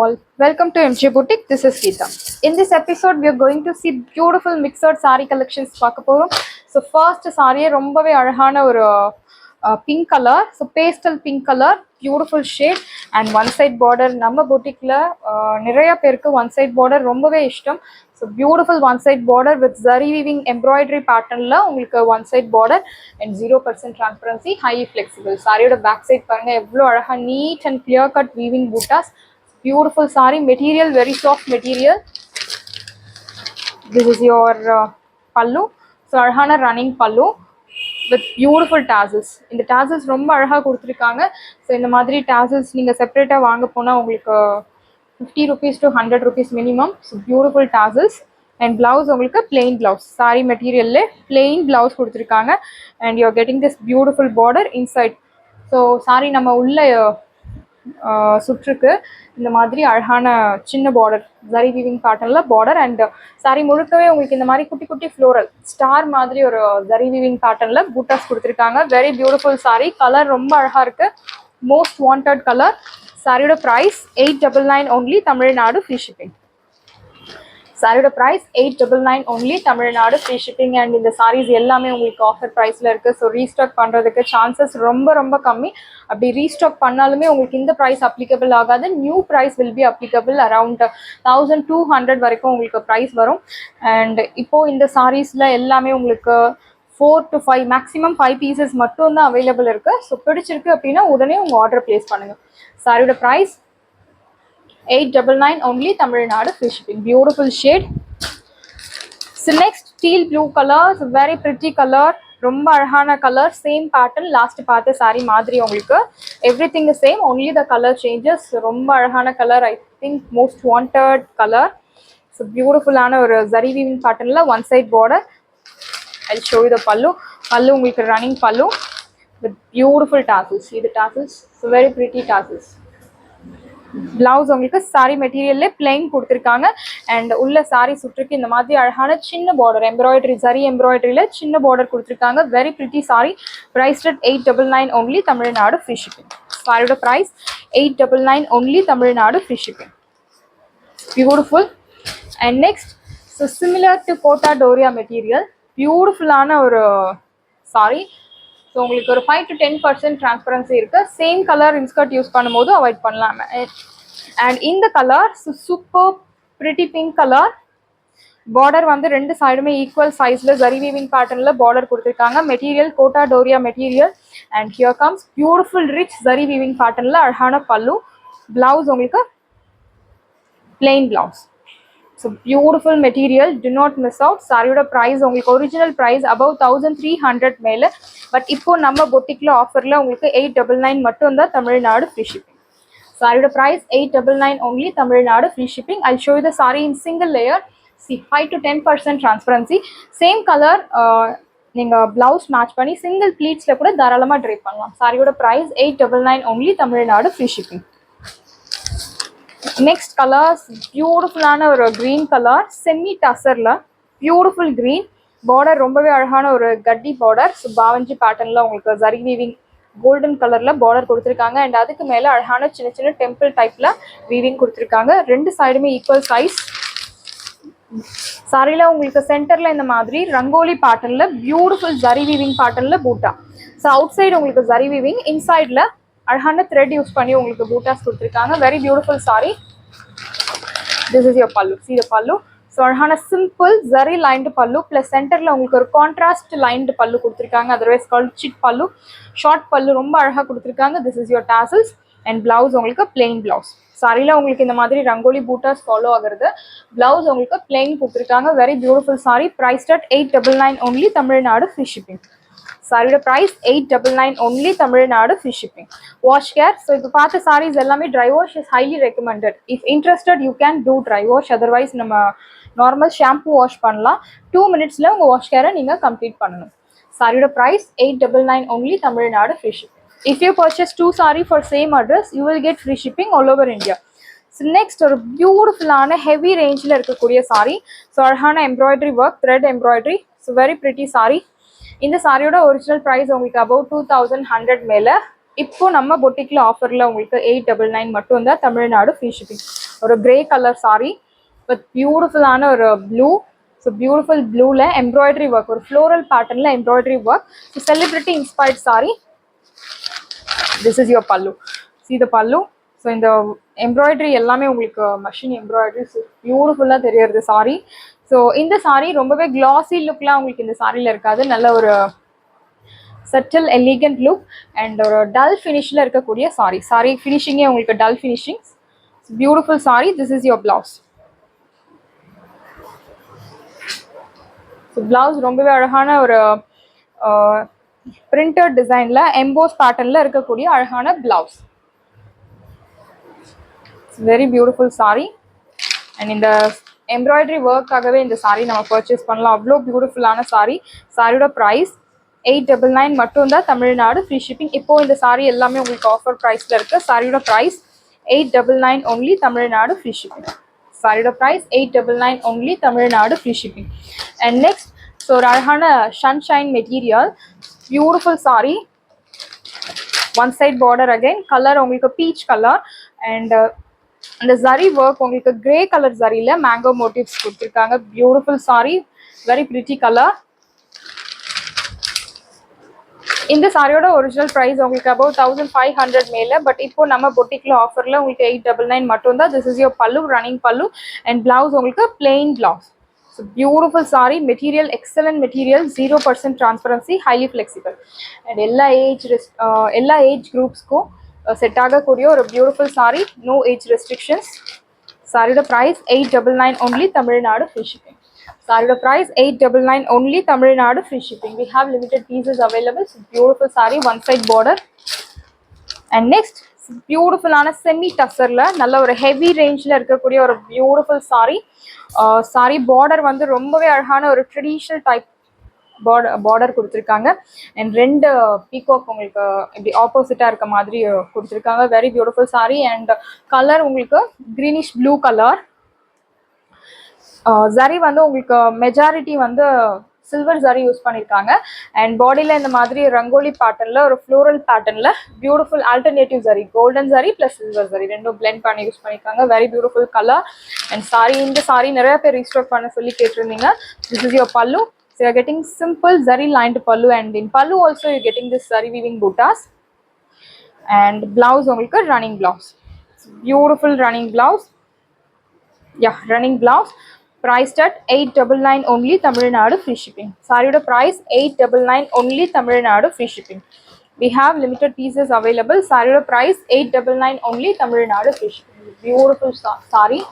all, welcome to MJ Boutique. This is Geeta. In this episode, we are going to see beautiful mixed saree collections. So first saree ரொம்பவே அழகான ஒரு pink color, so pastel pink color, beautiful shade and one side border. நம்ம boutiqueல நிறைய பேருக்கு one side border ரொம்பவே இஷ்டம். So beautiful one side border with zari weaving embroidery patternல உங்களுக்கு one side border and 0% transparency, highly flexible. சாரியோட back side பாருங்க எவ்வளவு அழகா neat and clear cut weaving buttas. Beautiful saree material, very soft material. This is your pallu. So அழகான running pallu with beautiful tassels. இந்த tassels ரொம்ப அழகா கொடுத்திருக்காங்க. So இந்த மாதிரி tassels நீங்க செப்பரேட்டா வாங்க போனா உங்களுக்கு 50 rupees to 100 rupees minimum. So beautiful tassels and blouse உங்களுக்கு plain blouse. Saree material plain blouse கொடுத்திருக்காங்க and you are getting this beautiful border inside. So saree நம்ம உள்ள சுற்றுக்கு இந்த மாதிரி அழகான சின்ன பார்டர் ஜரி வீவிங் பேட்டர்ன்ல பார்டர் அண்ட் சாரி முழுக்கவே உங்களுக்கு இந்த மாதிரி குட்டி குட்டி ஃப்ளோரல் ஸ்டார் மாதிரி ஒரு ஜரி வீவிங் பேட்டர்ன்ல பூட்டாஸ் கொடுத்துருக்காங்க. வெரி பியூட்டிஃபுல் சாரி, கலர் ரொம்ப அழகா இருக்கு, மோஸ்ட் வாண்டட் கலர். சாரியோட price 899 only, Tamil Nadu free shipping. சாரியோட price 899 only, Tamil Nadu free shipping. And இந்த சாரீஸ் எல்லாமே உங்களுக்கு ஆஃபர் ப்ரைஸில் இருக்குது. ஸோ ரீஸ்டாக் பண்ணுறதுக்கு சான்சஸ் ரொம்ப ரொம்ப கம்மி. அப்படி ரீஸ்டாக் பண்ணாலுமே உங்களுக்கு இந்த ப்ரைஸ் அப்ளிகபிள் ஆகாது. New price will be applicable around 1200 வரைக்கும் உங்களுக்கு ப்ரைஸ் வரும். அண்ட் இப்போது இந்த சாரீஸில் எல்லாமே உங்களுக்கு 4 to 5 மேக்ஸிமம் 5 பீசஸ் மட்டும் தான் அவைலபிள் இருக்குது. ஸோ பிடிச்சிருக்கு அப்படின்னா உடனே உங்கள் ஆர்டர் ப்ளேஸ் பண்ணுங்கள். சாரியோட price 899 only, Tamil Nadu free shipping. Beautiful shade. So next teal blue color, so very pretty color, ரொம்ப அழகான கலர், சேம் பேட்டர்ன் லாஸ்ட் பார்த்த சாரி மாதிரி உங்களுக்கு everything is same, only the color changes. ரொம்ப அழகான colour, I think most wanted colour. So பியூட்டிஃபுல்லான ஒரு zari weaving பேட்டர்னில் one side border. I show you the pallu. Pallu உங்களுக்கு running pallu with beautiful tassels. இது tassels, so very pretty tassels. Blouse உங்களுக்கு சாரி மெட்டீரியல்ல plain கொடுத்துருக்காங்க அண்ட் உள்ள சாரி சுற்றுக்கு இந்த மாதிரி அழகான சின்ன பார்டர் எம்ப்ராய்டரி ஜரி எம்ப்ராய்டரியில சின்ன பார்டர் கொடுத்துருக்காங்க. Very pretty sari, price at 899 only, Tamil Nadu free shipping. சாரியோட price 899 only, Tamil Nadu free shipping. Beautiful. And next so similar to Kota Doria material, பியூட்டிஃபுல்லான ஒரு சாரி. ஸோ உங்களுக்கு ஒரு 5 to 10% டிரான்ஸ்பரன்சி இருக்குது. சேம் கலர் இன்ஸ்கர்ட் யூஸ் பண்ணும்போது அவாய்ட் பண்ணலாம். அண்ட் இந்த colour super pretty pink colour. Border வந்து ரெண்டு சைடுமே ஈக்குவல் சைஸில் ஜரி வீவிங் பேட்டர்னில் பார்டர் கொடுத்துருக்காங்க. Material Kota Doria material and here comes beautiful rich zari weaving பேட்டர்னில் அழகான பல்லு. பிளவுஸ் உங்களுக்கு plain blouse. So beautiful material, to not miss out. சாரியோட ப்ரைஸ் உங்களுக்கு ஒரிஜினல் ப்ரைஸ் அபவ் 1300 மேலே, பட் இப்போ நம்ம பொட்டிக்கில் ஆஃபரில் உங்களுக்கு 899 மட்டும்தான், தமிழ்நாடு ஃப்ரீ ஷிப்பிங். சாரியோட price 899 only, Tamil Nadu free shipping. I show you the sari in single layer. See 5 to 10% transparency. Same colour நீங்கள் ப்ளவுஸ் மேட்ச் பண்ணி சிங்கிள் ப்ளீட்ஸில் கூட தாராளமாக ட்ரை பண்ணலாம். சாரியோட price 899 only, Tamil Nadu free shipping. Next colours பியூட்டிஃபுல்லான ஒரு க்ரீன் கலர், செமி டசரில் பியூட்டிஃபுல் க்ரீன் பார்டர், ரொம்பவே அழகான ஒரு கட்டி பார்டர். ஸோ பாவஞ்சி பேட்டர்னில் உங்களுக்கு ஜரி வீவிங் கோல்டன் கலரில் பார்டர் கொடுத்துருக்காங்க அண்ட் அதுக்கு மேலே அழகான சின்ன சின்ன டெம்பிள் டைப்பில் வீவிங் கொடுத்துருக்காங்க. ரெண்டு சைடுமே ஈக்குவல் சைஸ். சாரியில் உங்களுக்கு சென்டரில் இந்த மாதிரி ரங்கோலி பேட்டர்னில் பியூட்டிஃபுல் ஜரி வீவிங் பேட்டர்னில் பூட்டா. ஸோ அவுட் சைடு உங்களுக்கு ஜரி வீவிங், இன்சைடில் அழகான த்ரெட் யூஸ் பண்ணி உங்களுக்கு பூட்டாஸ் கொடுத்துருக்காங்க. Very beautiful sari. This is your pallu. See the pallu. So அழகான simple zari lined pallu plus சென்டரில் உங்களுக்கு ஒரு கான்ட்ராஸ்ட் லைன்டு பல்லு கொடுத்துருக்காங்க. Otherwise called sit pallu. Short pallu ரொம்ப அழகாக கொடுத்துருக்காங்க. This is your tassels and blouse உங்களுக்கு பிளெயின் பிளவுஸ். சாரியில் உங்களுக்கு இந்த மாதிரி ரங்கோலி பூட்டாஸ் ஃபாலோ ஆகுறது. பிளவுஸ் உங்களுக்கு பிளெயின் கொடுத்துருக்காங்க. Very beautiful sari, price at 899 only, Tamil Nadu free shipping. சாரியோட price 899 only, Tamil Nadu free shipping. Wash care. So இப்போ பார்த்த சாரீஸ் எல்லாமே try wash is highly recommended. If interested you can two dry wash, otherwise நம்ம நார்மல் ஷாம்பு வாஷ் பண்ணலாம். 2 minutesல உங்கள் wash கேரை நீங்கள் கம்ப்ளீட் பண்ணணும். சாரியோட price 899 only, Tamil Nadu free shipping. If you purchase 2 saree for same address you will get free shipping all over India. So next ஒரு பியூட்டிஃபுல்லான ஹெவி ரேஞ்சில் இருக்கக்கூடிய சாரி. ஸோ அழகான embroidery work, thread embroidery. So very pretty sari. இந்த சாரியோட original price உங்களுக்கு above 2100 மேலே, இப்போ நம்ம பொட்டிக்ல ஆஃபர்ல உங்களுக்கு 899 மட்டும் தான், தமிழ்நாடு ஃப்ரீ ஷிப்பிங். ஒரு கிரே கலர் சாரி வித் பியூட்டிஃபுல்லான ஒரு ப்ளூ. ஸோ பியூட்டிஃபுல் ப்ளூல எம்ப்ராய்டரி ஒர்க், ஒரு ஃப்ளோரல் பேட்டர்ன்ல embroidery work. So celebrity inspired sari. This is your pallu. See the pallu. So இந்த எம்ப்ராய்டரி எல்லாமே உங்களுக்கு மஷின் எம்ப்ராய்டரி பியூட்டிஃபுல்லாக தெரியறது சாரி. ஸோ இந்த சாரி ரொம்பவே கிளாசி லுக்லாம் உங்களுக்கு இந்த சாரியில் இருக்காது. நல்ல ஒரு சட்டில் எலிகன்ட் லுக் அண்ட் ஒரு டல் ஃபினிஷில் இருக்கக்கூடிய சாரி. சாரி ஃபினிஷிங்கே உங்களுக்கு dull finishing. Beautiful sari. This is your blouse. So blouse ரொம்பவே அழகான ஒரு பிரிண்டட் டிசைனில் எம்போஸ் பேட்டர்னில் இருக்கக்கூடிய அழகான blouse. Very beautiful sari. And இந்த எம்ப்ராய்டரி ஒர்க்காகவே இந்த சாரி நம்ம பர்ச்சேஸ் பண்ணலாம். அவ்வளோ பியூட்டிஃபுல்லான சாரி. சாரியோட ப்ரைஸ் 899 மட்டும்தான், தமிழ்நாடு ஃப்ரீ ஷிப்பிங். இப்போ இந்த சாரி எல்லாமே உங்களுக்கு ஆஃபர் ப்ரைஸில் இருக்குது. சாரியோட price 899 only, Tamil Nadu free shipping. சாரியோட price 899 only, Tamil Nadu free shipping. And next, so ஒரு அழகான sunshine material, beautiful sari. One side border, again colour உங்களுக்கு பீச் கலர். அண்ட் அந்த ஜரி ஒர்க் உங்களுக்கு கிரே கலர் ஜரியில மேங்கோ மோட்டிவ்ஸ் கொடுத்துருக்காங்க. Beautiful sari, very pretty colour. இந்த சாரியோட ஒரிஜினல் ப்ரைஸ் உங்களுக்கு அபவுட் 1500 மேலே. பட் இப்போ நம்ம பொட்டிக்ல ஆஃபர்ல உங்களுக்கு 899 மட்டும் தான். This is your pallu, running pallu. And blouse உங்களுக்கு plain blouse. So beautiful sari. Material excellent material, 0% transparency, highly flexible. And எல்லா ஏஜ் குரூப்ஸ்க்கும் செட் ஆகக்கூடிய ஒரு beautiful sari. No age restrictions. சாரியோட price 899 only, Tamil Nadu free shipping. Saree price 899 only, Tamil Nadu free shipping. We have limited pieces available. So beautiful saree, one side border. And next, beautiful ana semi tussar la nalla or heavy range la irukkudiya or beautiful saree. Saree border vandu rombave alhana or traditional type border கொடுத்திருக்காங்க. and ரெண்டு peacock உங்களுக்கு இப்படி ஆப்போசிட்டா இருக்க மாதிரி கொடுத்திருக்காங்க. Very beautiful saree. and colour உங்களுக்கு greenish blue color. Zari வந்து உங்களுக்கு மெஜாரிட்டி வந்து சில்வர் ஜரி யூஸ் பண்ணியிருக்காங்க. அண்ட் பாடியில் இந்த மாதிரி ரங்கோலி பேட்டர்னில் ஒரு ஃப்ளோரல் பேட்டர்னில் beautiful alternative zari, golden zari plus silver zari ரெண்டும் பிளெண்ட் பண்ணி யூஸ் பண்ணியிருக்காங்க. Very beautiful colour. And sorry, இந்த சாரி நிறைய பேர் ரீஸ்டாக் பண்ண சொல்லி கேட்டிருந்தீங்க. திஸ் இஸ் யோர் பல்லு. So you're getting simple zari lined pallu, and in pallu also you're getting this zari weaving buttas. And blouse உங்களுக்கு running blouse. Beautiful running blouse. Yeah, running blouse. Priced at 899 only, Tamil Nadu free shipping. Saree price 899 only, Tamil Nadu free shipping. We have limited pieces available. Saree price 899 only, Tamil Nadu free shipping. Beautiful saree.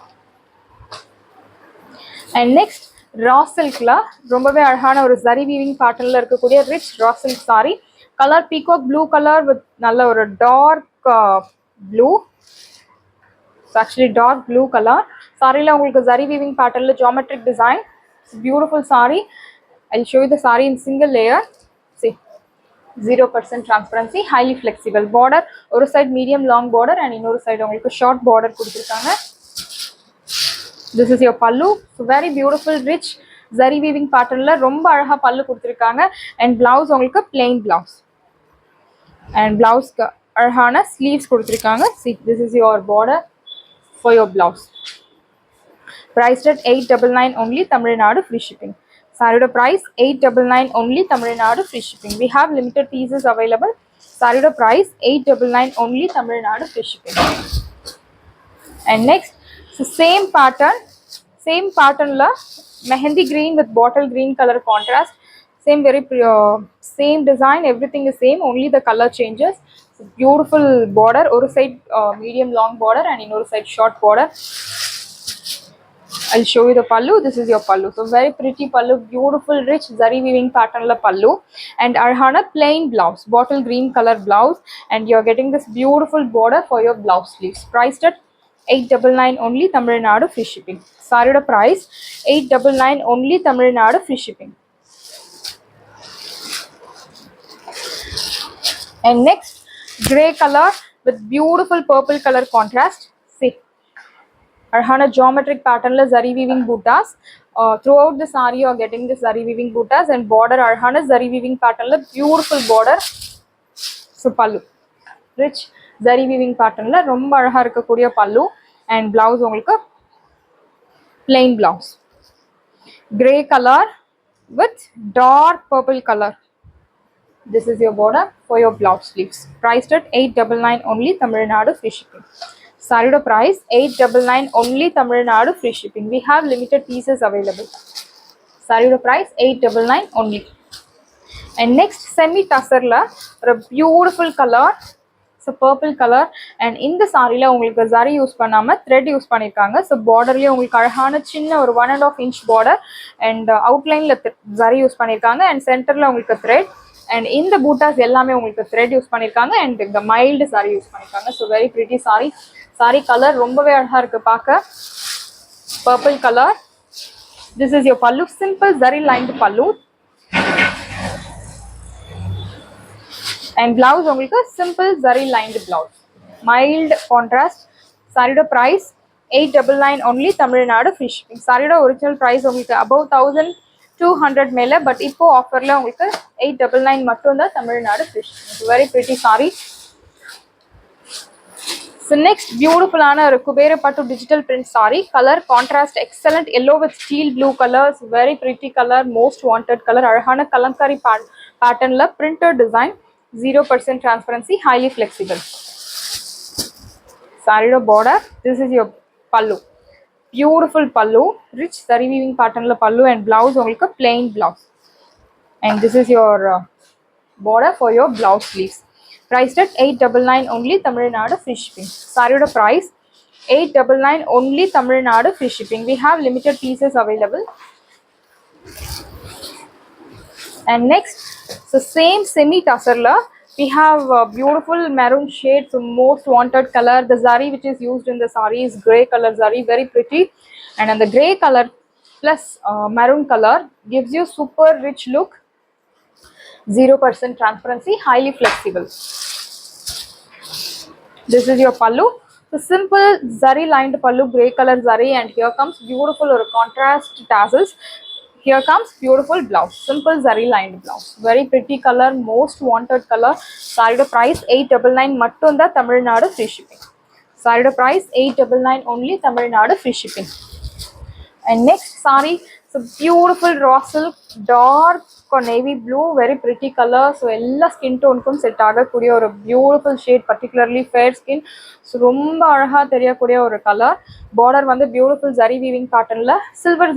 And next, raw silk la ரொம்பவே அழகான ஒரு zari weaving pattern ல இருக்கக்கூடிய rich raw silk saree. Color peacock blue color with நல்ல ஒரு dark blue. It's actually dark blue color. Saree la உங்களுக்கு zari weaving pattern la geometric design. It's a beautiful saree. I'll show you the saree in single layer. See, 0% transparency, highly flexible. Border ஒரு side medium long border and இன்னொரு side உங்களுக்கு short border கொடுத்திருக்காங்க. This is your pallu. So very beautiful rich zari weaving pattern la ரொம்ப அழகா பல்லு கொடுத்திருக்காங்க. and blouse உங்களுக்கு plain blouse. and blouse க்கு அழகான sleeves கொடுத்திருக்காங்க. See, this is your border for your blouse. Priced at 899 only, Tamil Nadu free shipping. Saree price 899 only, Tamil Nadu free shipping. We have limited pieces available. Saree price 899 only, Tamil Nadu free shipping. And next, so same pattern la mehendi green with bottle green color contrast. Same same design, everything is same, only the color changes. So beautiful border, ஒரு side medium long border and இன்னொரு side short border. I'll show you the pallu. This is your pallu. So very pretty pallu, beautiful rich zari weaving pattern la pallu. And arhana plain blouse, bottle green color blouse. And you're getting this beautiful border for your blouse sleeves. Priced at 899 only, Tamil Nadu free shipping. Saree price 899 only, Tamil Nadu free shipping. And next, grey color with beautiful purple color contrast. See, arhana geometric pattern la zari weaving buttas. Throughout the saree you are getting this zari weaving buttas and border arhana zari weaving pattern la beautiful border. So pallu. Rich zari weaving பேட்டர்ன்ல ரொம்ப அழகா இருக்கக்கூடிய pallu and blouse உங்களுக்கு plain blouse. Grey color with dark purple color. This is your border for your blouse sleeves. Priced at 899 only, Tamil Nadu free shipping. Saree price 899 only, Tamil Nadu free shipping. We have limited pieces available. Saree price 899 only. And next semi tussar la a beautiful color. So purple colour and இந்த சாரியில் உங்களுக்கு zari use பண்ணாமல் thread use பண்ணியிருக்காங்க. So பார்டர்லேயே உங்களுக்கு அழகான சின்ன ஒரு 1.5 inch பார்டர் அண்ட் அவுட்லைனில் ஜரி யூஸ் பண்ணியிருக்காங்க அண்ட் சென்டரில் உங்களுக்கு த்ரெட் அண்ட் இந்த பூட்டாஸ் எல்லாமே உங்களுக்கு த்ரெட் யூஸ் பண்ணியிருக்காங்க அண்ட் இந்த மைல்டு சாரி யூஸ் பண்ணியிருக்காங்க. So very pretty sari. Sari colour ரொம்பவே அழகாக இருக்குது பார்க்க. Purple colour. This is your pallu. Simple zari lined pallu and blouse உங்களுக்கு simple zari lined blouse, mild contrast. saree price 899 only, Tamil Nadu free shipping. saree original price உங்களுக்கு above 1200 மேல, but இப்போ ஆஃபர்ல உங்களுக்கு 899 மட்டும் தான், Tamil Nadu free shipping. very pretty saree. So next beautiful ஆன ஒரு குபேர பட்டு digital print saree. color contrast excellent, yellow with steel blue colors, very pretty color, most wanted color. அழகான Kalamkari patternல printed design, 0% transparency, highly flexible. Saree border. This is your pallu. Beautiful pallu, rich zari weaving pattern la pallu and blouse only plain blouse. And this is your border for your blouse sleeves. Priced at 899 only, Tamil Nadu free shipping. Saree price 899 only, Tamil Nadu free shipping. We have limited pieces available. And next, so same semi tussar la we have a beautiful maroon shade, so most wanted color. The zari which is used in the saree is grey color zari, very pretty. And on the grey color plus maroon color gives you super rich look, 0% transparency, highly flexible. This is your pallu. So simple zari lined pallu, grey color zari, and here comes beautiful or contrast tassels. Here comes beautiful blouse, simple zari lined blouse, very pretty color, most wanted color. Saree price 899 mattum da, Tamil Nadu free shipping. Saree price 899 only, Tamil Nadu free shipping. And next saree, so beautiful raw silk, dark navy blue, very pretty color. So ella skin tone kum set agakuriya or beautiful shade, particularly fair skin. So romba alaga theriyakuriya or color. Border vandu beautiful zari weaving pattern la silver,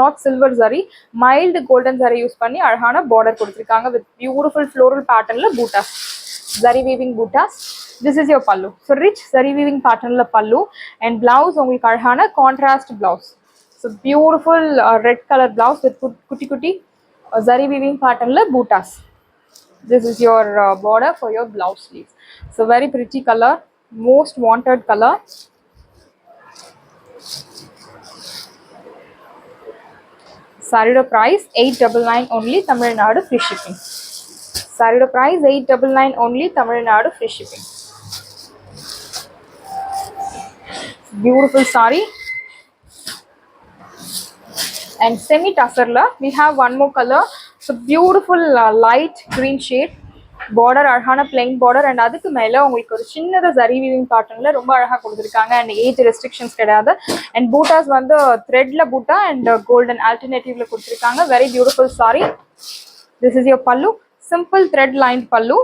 not silver zari, mild golden zari use panni alagana border kuduthirukanga with beautiful floral pattern la bootas, zari weaving bootas. This is your pallu. So rich zari weaving pattern la pallu and blouse ungalku alagana contrast blouse. So beautiful red color blouse with kutti kutti zari weaving pattern la bootas. This is your border for your blouse sleeves. So very pretty color, most wanted color. Saree price 899 only, Tamil Nadu free shipping. Saree price 899 only, Tamil Nadu free shipping. Beautiful saree. And semi tussar la we have one more color. So beautiful light green shade, border அழகான plain border and அதுக்கு மேல உங்களுக்கு ஒரு சின்னதா zari weaving patternல ரொம்ப அழகா கொடுத்திருக்காங்க and age restrictions கிடையாது. And bootas வந்து threadல boota and golden alternative ல கொடுத்திருக்காங்க. Very beautiful saree. This is your pallu, simple thread lined pallu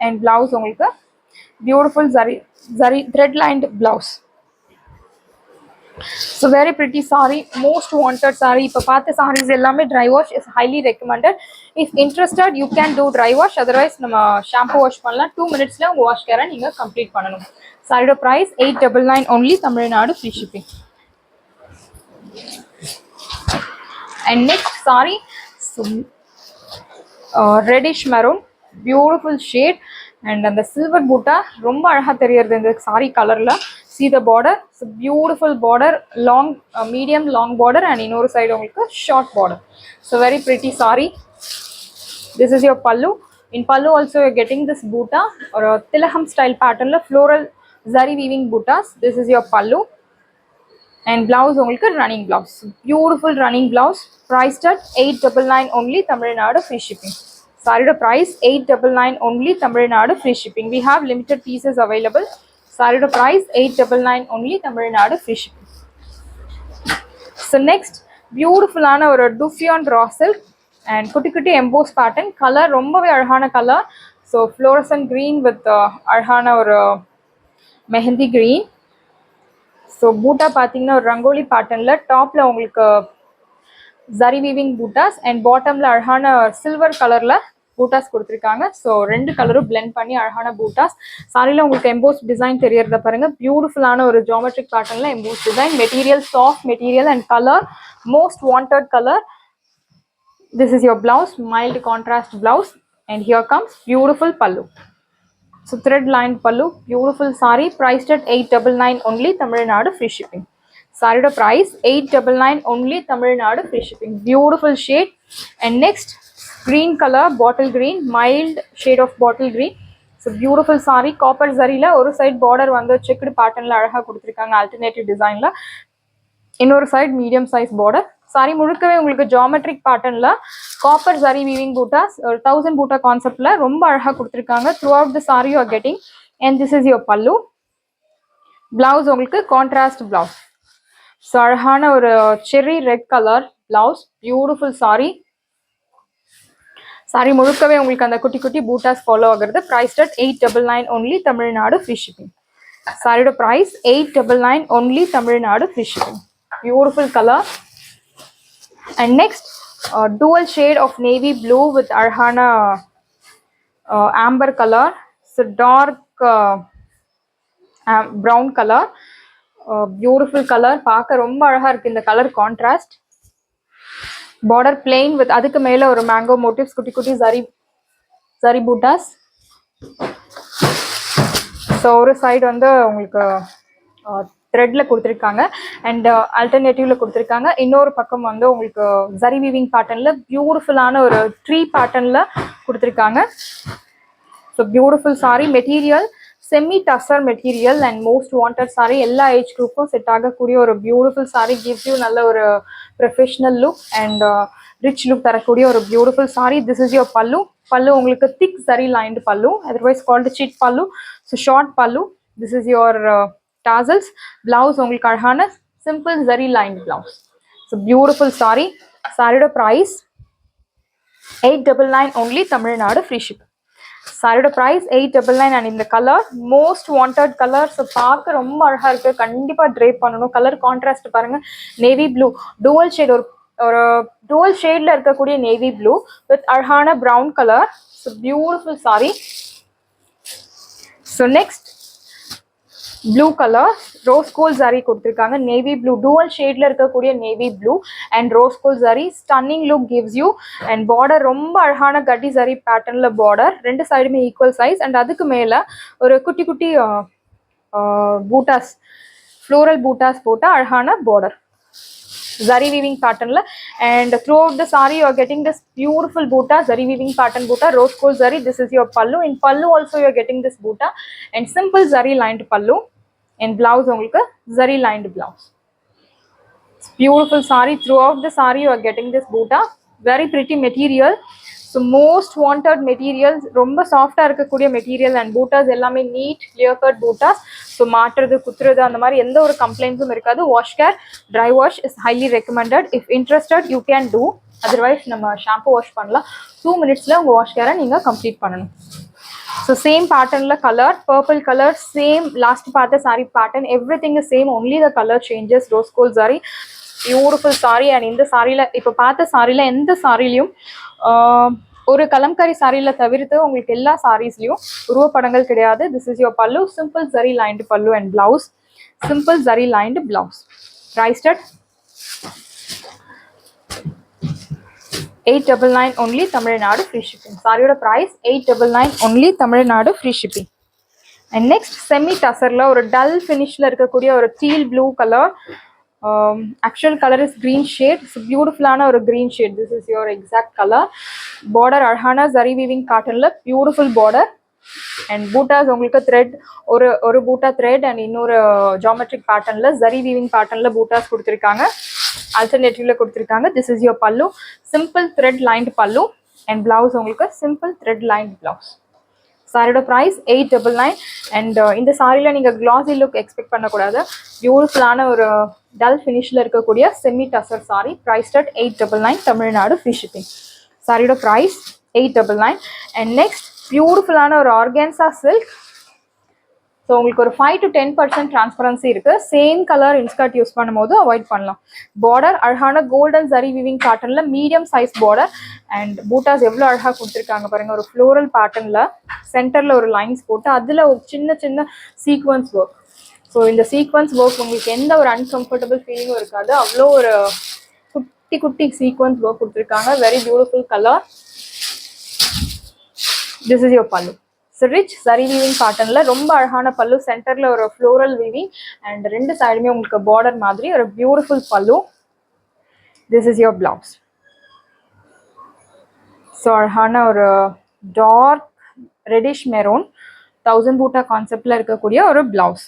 and blouse உங்களுக்கு beautiful zari thread lined blouse. So very pretty saree, most wanted saree. இப்போ பார்த்த sarees எல்லாமே dry wash is highly recommended. If interested you can do dry wash, otherwise நம்ம shampoo wash பண்ணலாம். 2 minutesல உங்க wash care நீங்க complete பண்ணனும். saree price 899 only, Tamil Nadu free shipping. And next saree, so reddish maroon, beautiful shade and அந்த silver boota ரொம்ப அழகா தெரியுது இந்த saree கலர்ல. See the border, so beautiful border, long medium long border and இன்னொரு side உங்களுக்கு short border. So very pretty saree. This is your pallu. In pallu also you're getting this boota or a tilaham style pattern la floral zari weaving bootas. This is your pallu and blouse உங்களுக்கு running blouse, beautiful running blouse, priced at 899 only, Tamil Nadu free shipping. Saree price 899 only, Tamil Nadu, free shipping. We have limited pieces available. Saree price 899 only, Tamil Nadu, free shipping. So next, beautiful ana or Duffion raw silk and kutti kutti embossed pattern. Color rombave alhana color. So fluorescent green with alhana or mehendi green. So boota pathina or rangoli pattern la top la ungalku zari weaving bootas and bottom la alhana silver color la bootas கொடுத்திருக்காங்க. So ரெண்டு கலரும் blend பண்ணி அழகான பூட்டாஸ். சாரியில் உங்களுக்கு EMBOSS design தெரியறத பாருங்க. பியூட்டிஃபுல்லான ஒரு ஜியோமெட்ரிக் பேட்டர்னில் EMBOSS design. Material soft material and colour most wanted colour. This is your blouse, mild contrast blouse, and here comes beautiful pallu. So thread lined pallu, beautiful saree, priced at 899 only, Tamil Nadu, free shipping. Saree price 899 only, Tamil Nadu, free shipping. Beautiful shade. And next, green color, bottle green, mild shade of bottle green. So beautiful saree, copper zari la oru side border vandu checked pattern la அழகா கொடுத்திருக்காங்க alternative design la. இன்னொரு side medium size border. Sorry முழுக்கவே உங்களுக்கு geometric பேட்டர்ன்ல copper zari weaving buttas ஒரு 1000 பூட்டா கான்செப்ட்ல ரொம்ப அழகா கொடுத்திருக்காங்க. Throughout the sari you are getting. And this is your pallu. Blouse உங்களுக்கு கான்ட்ராஸ்ட் பிளவுஸ். ஸோ அழகான ஒரு cherry red colour blouse. Beautiful sari. Sari முழுக்கவே உங்களுக்கு அந்த குட்டி குட்டி பூட்டாஸ் ஃபாலோ ஆகுறது. Priced at 899 only, Tamil Nadu, free shipping. சாரியோட price 899 only, Tamil Nadu, free shipping. Beautiful color. And next, dual shade of navy blue with arhana amber color. So dark brown color. Beautiful color. Paaka romba alaga irukku indha color contrast. Border plain with adukku mela oru mango motifs, kutti kutti zari bootas. So oru side vandu ungalku த்ரெட்ல கொடுத்துருக்காங்க and ஆல்டர்னேட்டிவ்ல கொடுத்துருக்காங்க. இன்னொரு பக்கம் வந்து உங்களுக்கு zari weaving பேட்டர்ன்ல பியூட்டிஃபுல்லான ஒரு tree பேட்டர்ன்ல கொடுத்துருக்காங்க. So beautiful sari. Material semi tussar material and most wanted sorry. எல்லா ஏஜ் குரூப்பும் செட் ஆகக்கூடிய ஒரு பியூட்டிஃபுல் சாரி. கிவ்ஸ் யூ நல்ல ஒரு professional look and rich look தரக்கூடிய ஒரு beautiful sari. This is your பல்லு. பல்லு உங்களுக்கு திக் ஜரி லைன்டு பல்லு, அதர்வைஸ் கால்டு சீட் பல்லு. ஸோ ஷார்ட் பல்லு. This is your tassels. Blouse உங்களுக்கு அழகான simple zari lined blouse. So beautiful saree. Saree price 899 only, Tamil Nadu, free shipping. Saree price 899 and in the color most wanted color. So பார்க்க ரொம்ப அழகா இருக்கு. கண்டிப்பா drape பண்ணனும். Colour contrast பாருங்க. navy blue dual shade ஒரு dual shadeல இருக்கக்கூடிய navy blue with அழகான brown color. So beautiful saree. So next, blue colour rose gold zari கொடுத்துருக்காங்க. நேவி ப்ளூ டூவல் ஷேட்ல இருக்கக்கூடிய navy blue and rose gold zari. Stunning look gives you. And border ரொம்ப அழகான கட்டி ஜரி பேட்டர்ன்ல பார்டர். ரெண்டு சைடுமே ஈக்குவல் சைஸ் அண்ட் அதுக்கு மேல ஒரு குட்டி குட்டி பூட்டாஸ், ஃப்ளோரல் பூட்டாஸ் போட்ட அழகான border zari weaving pattern la. And throughout the saree you are getting this beautiful boota, zari weaving pattern boota, rose gold zari. This is your pallu. In pallu also you are getting this boota and simple zari lined pallu. And blouse உங்களுக்கு zari lined blouse. Beautiful saree. Throughout the saree you are getting this boota. Very pretty material. So most wanted materials. ரொம்ப சாஃப்டா இருக்கக்கூடிய material and butas எல்லாமே neat clear cut butas. So மாட்டுறது குத்துறது அந்த மாதிரி எந்த ஒரு கம்ப்ளைண்ட்ஸும் இருக்காது. Wash care dry wash is highly recommended. If interested you can do. Otherwise நம்ம ஷாம்பு வாஷ் பண்ணலாம். 2 minutesல உங்கள் வாஷ் கேரை நீங்கள் கம்ப்ளீட் பண்ணணும். ஸோ சேம் பேட்டர்னில் colour purple colour same last பார்த்த sari pattern everything is same. Only the colour changes. Rose gold sari. Beautiful sari. And இந்த சாரியில் இப்போ பார்த்த சாரியில் எந்த சாரிலையும் ஒரு கலம்காரி சாரியில தவிர்த்து உங்களுக்கு எல்லா சாரீஸ்லயும் உருவப்படங்கள் கிடையாது. திஸ் இஸ் யுவர் பல்லு. சிம்பிள் ஜரி லைன்டு பல்லு and blouse. Simple zari lined blouse. Priced at 899 only, Tamil Nadu, free shipping. சாரியோட price 899 only, Tamil Nadu, free shipping. And next semi டசர்ல ஒரு டல் ஃபினிஷ்ல இருக்கக்கூடிய ஒரு deal blue colour. Actual color is green shade. It's a beautiful or a green shade. This is your exact color. Border arhana zari weaving pattern la beautiful border and bootas உங்களுக்கு thread ஒரு boota thread and இன்னொரு geometric pattern la zari weaving pattern la bootas கொடுத்திருக்காங்க. Alternative la கொடுத்திருக்காங்க. This is your pallu. Simple thread lined pallu and blouse உங்களுக்கு simple thread line blouse. சாரியோட price 899. And இந்த சாரியில் நீங்கள் கிளாஸி லுக் எக்ஸ்பெக்ட் பண்ணக்கூடாது. பியூட்டிஃபுல்லான ஒரு டல் ஃபினிஷில் இருக்கக்கூடிய semi tussar sari. Price at 899 Tamil Nadu, free shipping. சாரியோட ப்ரைஸ் 899. அண்ட் நெக்ஸ்ட் பியூட்டிஃபுல்லான ஒரு ஆர்கான்சா சில்க். ஸோ உங்களுக்கு ஒரு 5 to 10% டிரான்ஸ்பரன்சி இருக்குது. சேம் கலர் இன்ஸ்கர்ட் யூஸ் பண்ணும்போது அவாய்ட் பண்ணலாம். பார்டர் அழகான கோல்டன் ஜரி வீவிங் காட்டனில் medium size border. And buttas எவ்வளோ அழகாக கொடுத்துருக்காங்க பாருங்கள். ஒரு ஃப்ளோரல் பேட்டர்னில் சென்டரில் ஒரு லைன்ஸ் போட்டு அதில் ஒரு சின்ன சின்ன சீக்வன்ஸ் ஒர்க். ஸோ இந்த சீக்வன்ஸ் ஒர்க் உங்களுக்கு எந்த ஒரு அன்கம்ஃபர்டபுள் ஃபீலிங்கும் இருக்காது. அவ்வளோ ஒரு குட்டி குட்டி சீக்வன்ஸ் ஒர்க் கொடுத்துருக்காங்க. Very beautiful colour. This is your பல்லு. ரிச் சரி வீவிங் காட்டனில் ரொம்ப அழகான பல்லு. சென்டரில் ஒரு ஃப்ளோரல் வீவிங் அண்ட் ரெண்டு சைடுமே உங்களுக்கு பார்டர் மாதிரி ஒரு பியூட்டிஃபுல் பல்லு. This is your blouse. So அழகான ஒரு டார்க் ரெடிஷ் மெரூன் 1000 பூட்டா கான்செப்டில் இருக்கக்கூடிய ஒரு பிளவுஸ்.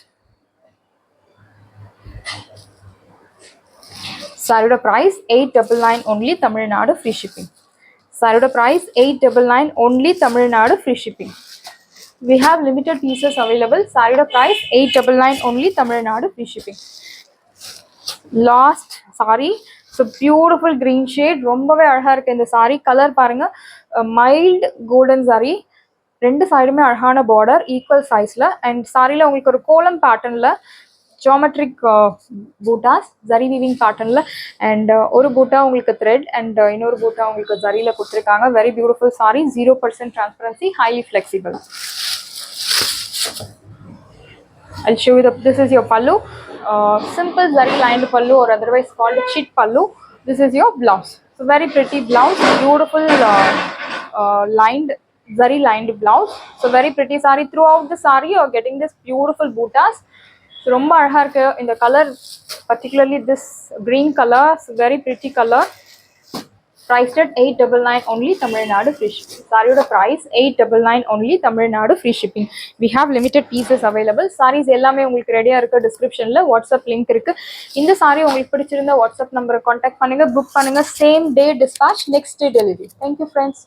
சாரியோட price 899 only Tamil Nadu, free shipping. சாரியோட price 899 only Tamil Nadu, free shipping. We have limited pieces available. Saree price 899 only Tamil Nadu, free shipping. Last saree, so beautiful green shade. ரொம்பவே அழகா இருக்கு இந்த saree. கலர் பாருங்க, mild golden saree. ரெண்டு சைடுமே அழகான border equal sizeல. and சாரில உங்களுக்கு ஒரு கோலம் பேட்டர்ன்ல ஜியோமெட்ரிக் பூட்டாஸ் ஜரி வீவிங் பேட்டர்ன்ல. அண்ட் ஒரு பூட்டா உங்களுக்கு த்ரெட் அண்ட் இன்னொரு பூட்டா உங்களுக்கு ஜரியில கொடுத்துருக்காங்க. Very beautiful sorry. 0% transparency, highly flexible. I'll show you this is your pallu. Simple zari lined pallu, or otherwise called chit pallu. This is your blouse. So very pretty blouse, beautiful lined zari lined blouse. So very pretty saree. Throughout the saree you are getting this beautiful bootas. So romba azhaga irukku in the color, particularly this green color. So very pretty color. Priced at 899 only Tamil Nadu, free shipping. Saree price 899 only Tamil Nadu, free shipping. We have limited pieces available. Sarees ellame ungalku ready ah irukku. Description la WhatsApp link irukku. Indha saree ungalku pidichirundha WhatsApp number contact pannunga, book pannunga. Same day dispatch, next day delivery. Thank you friends.